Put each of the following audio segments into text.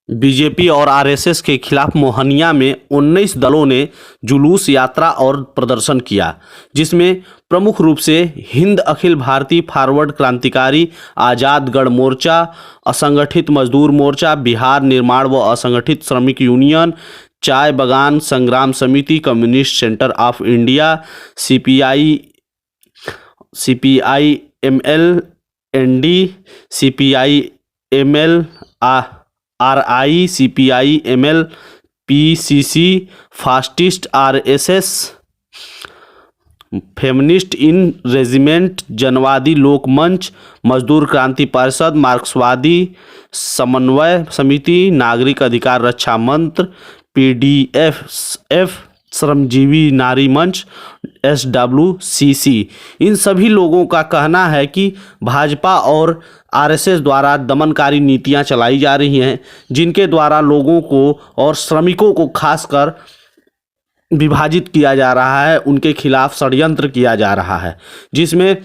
BJP और RSS के खिलाफ मोहनिया में 19 दलों ने जुलूस, यात्रा और प्रदर्शन किया, जिसमें प्रमुख रूप से हिंद अखिल भारतीय फॉरवर्ड क्रांतिकारी आज़ाद गढ़ मोर्चा, असंगठित मजदूर मोर्चा, बिहार निर्माण व असंगठित श्रमिक यूनियन, चाय Bagan Sangram Samiti, communist centre of India, CPI ML, ND, CPI ML, RI, CPI ML, PCC, fascist, RSS, feminist in regiment, Janwadi Lok मंच, मजदूर क्रांति परिषद, मार्क्सवादी समन्वय समिति, नागरिक अधिकार रक्षा मंत्र, पीडीएफ, श्रमजीवी नारी मंच, एसडब्ल्यूसीसी। इन सभी लोगों का कहना है कि भाजपा और आरएसएस द्वारा दमनकारी नीतियां चलाई जा रही हैं, जिनके द्वारा लोगों को और श्रमिकों को खासकर विभाजित किया जा रहा है, उनके खिलाफ षड्यंत्र किया जा रहा है, जिसमें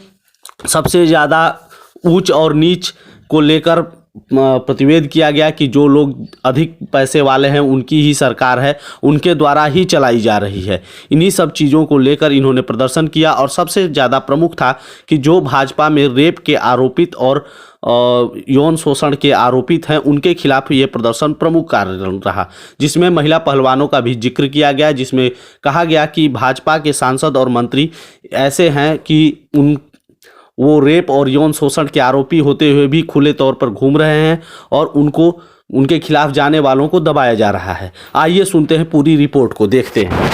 सबसे ज़्यादा ऊंच और नीच को लेकर प्रतिवेद किया गया कि जो लोग अधिक पैसे वाले हैं उनकी ही सरकार है, उनके द्वारा ही चलाई जा रही है। इन्हीं सब चीज़ों को लेकर इन्होंने प्रदर्शन किया और सबसे ज़्यादा प्रमुख था कि जो भाजपा में रेप के आरोपित और यौन शोषण के आरोपित हैं उनके खिलाफ ये प्रदर्शन प्रमुख कारण रहा, जिसमें महिला पहलवानों का भी जिक्र किया गया, जिसमें कहा गया कि भाजपा के सांसद और मंत्री ऐसे हैं कि वो रेप और यौन शोषण के आरोपी होते हुए भी खुले तौर पर घूम रहे हैं और उनके खिलाफ जाने वालों को दबाया जा रहा है। आइए सुनते हैं पूरी रिपोर्ट को, देखते हैं।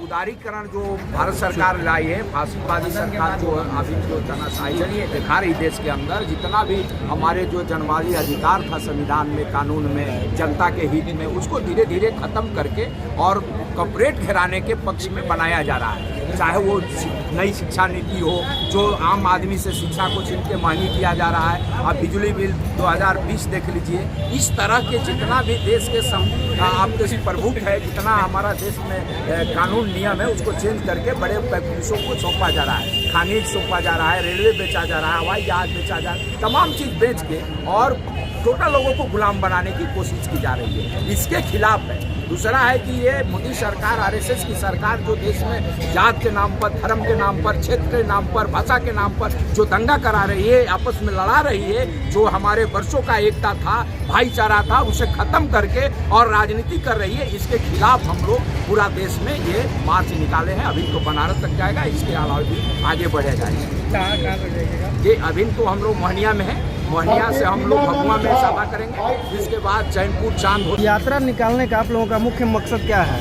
उदारीकरण जो भारत सरकार लाई है, फासिस्टवादी सरकार जो अभी जो तानाशाही दिखा रही देश के अंदर, जितना भी हमारे जो जनवादी अधिकार था संविधान में, कानून में, जनता के हित में, उसको धीरे धीरे खत्म करके और कॉर्पोरेट घराने के पक्ष में बनाया जा रहा है। चाहे वो नई शिक्षा नीति हो, जो आम आदमी से शिक्षा को छीन के महंगी किया जा रहा है। अब बिजली बिल 2020 देख लीजिए। इस तरह के जितना भी देश के आप प्रभुत्व है, जितना हमारा देश में कानून नियम है, उसको चेंज करके बड़े पुलिसों को सौंपा जा रहा है, खनिज सौंपा जा रहा है, रेलवे बेचा जा रहा है, हवाई जहाज बेचा जा रहा है, तमाम चीज़ बेच के और टोटल लोगों को गुलाम बनाने की कोशिश की जा रही है। इसके खिलाफ है। दूसरा है कि ये मोदी सरकार, आरएसएस की सरकार जो देश में जात के नाम पर, धर्म के नाम पर, क्षेत्र के नाम पर, भाषा के नाम पर जो दंगा करा रही है, आपस में लड़ा रही है, जो हमारे वर्षों का एकता था, भाईचारा था, उसे खत्म करके और राजनीति कर रही है। इसके खिलाफ हम लोग पूरा देश में ये मार्च निकाले हैं। अभी तो बनारस तक जाएगा, इसके अलावा भी आगे बढ़ेगा। ये अभी तो हम लोग मोहनिया में है, मोहनिया से हम लोग भगवा में सभा करेंगे, जिसके बाद चैनपुर चांद हो। यात्रा निकालने का आप लोगों का मुख्य मकसद क्या है?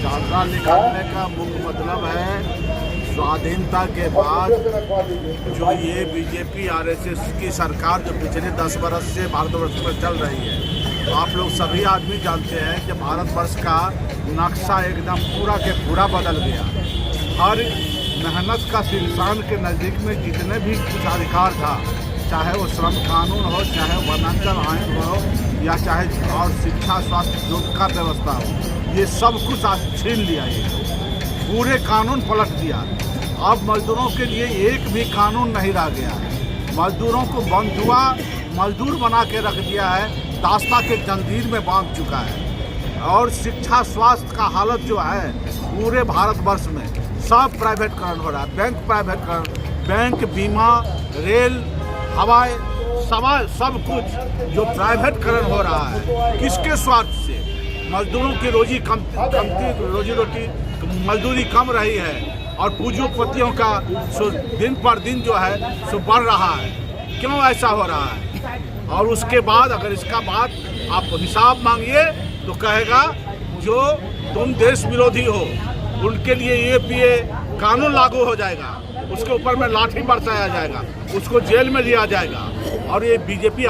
यात्रा निकालने का मुख्य मतलब है स्वाधीनता के बाद जो ये बीजेपी आरएसएस की सरकार जो पिछले 10 वर्ष से भारतवर्ष में चल रही है, तो आप लोग सभी आदमी जानते हैं कि भारतवर्ष का नक्शा एकदम पूरा के पूरा बदल गया। हर मेहनत का इंसान के नज़दीक में जितने भी कुछ अधिकार था, चाहे वो श्रम कानून हो, चाहे वनांचल आयन हो, या चाहे और शिक्षा, स्वास्थ्य, जो का व्यवस्था हो, ये सब कुछ आज छीन लिया। ये पूरे कानून पलट दिया। अब मजदूरों के लिए एक भी कानून नहीं रह गया है। मजदूरों को बंधुआ मजदूर बना के रख दिया है, दास्ता के जंजीर में बांध चुका है। और शिक्षा, स्वास्थ्य का हालत जो है पूरे भारतवर्ष में सब प्राइवेटकरण हो रहा है। बैंक प्राइवेटकरण, बैंक, बीमा, रेल, हवाई, सब कुछ जो प्राइवेटकरण हो रहा है, किसके स्वार्थ से? मजदूरों की रोजी रोटी मजदूरी कम रही है और पूंजीपतियों का दिन पर दिन जो है सो बढ़ रहा है। क्यों ऐसा हो रहा है? और उसके बाद अगर इसका बात आप हिसाब मांगिए तो कहेगा जो तुम देश विरोधी हो, उनके लिए ये कानून लागू हो जाएगा, उसके ऊपर में लाठी बरसाया जाएगा, उसको जेल में लिया जाएगा। और ये बीजेपी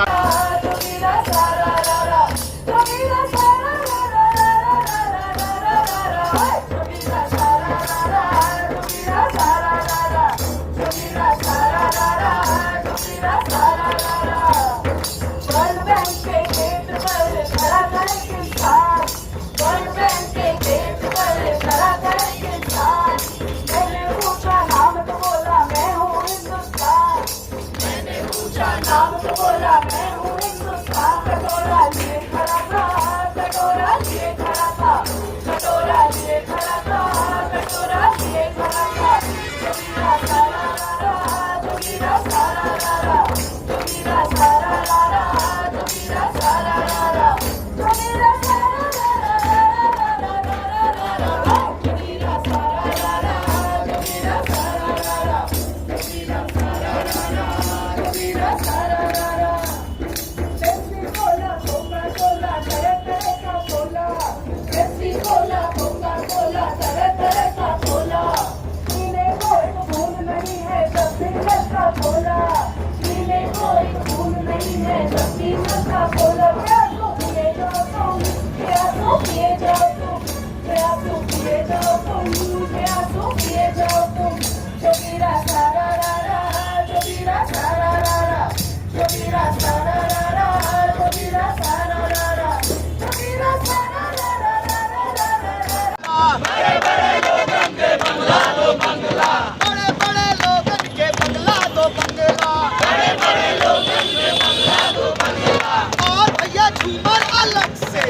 और भैया झूमर अलग से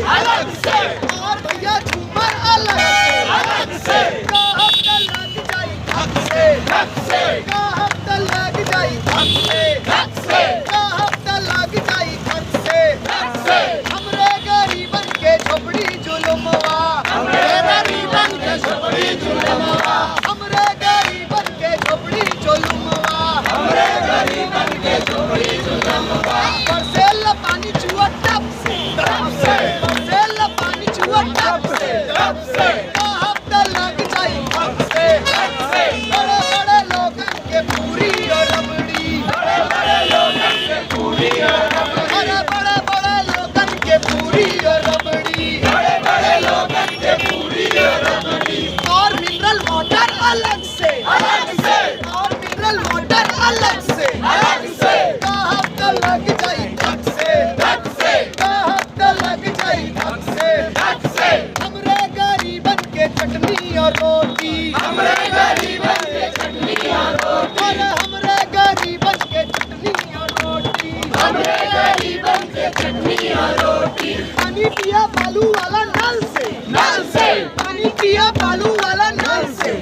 और भैया झूमर अलग से का हफ्ता लग जाई धक से का हफ्ता लग जाई धक से का हफ्ता लग जाई धक से हमरे गरीबन के झोपड़ी जुलमवा हमरे गरीबन के झोपड़ी जुलमवा हमरे गरीबन के झोपड़ी जुलमवा हमरे गरीबन के झोपड़ी जुलमवा बरसेल पानी चुआ टप से बरसेल पानी चुआ टप से का हफ्ता लग जाई धक से बड़े बड़े लोगन के पूरी और रबड़ी बड़े बड़े लोगन के पूरी और रबड़ी बड़े बड़े लोगन के पूरी और रबड़ी बड़े बड़े लोगन के पूरी और रबड़ी और मिनरल वाटर अलग से और मिनरल वाटर अलग से का हफ्ता लग जाई धक से का हफ्ता लग जाई धक से हमरे गरीबन के चटनी और रोटी हमरे गरीबन के चटनी और रोटी अरे हमरे गरीबन के चटनी और रोटी हमरे गरीबन के चटनी और रोटी पानी पिया बालू वाला नल से पानी पिया बालू वाला नल से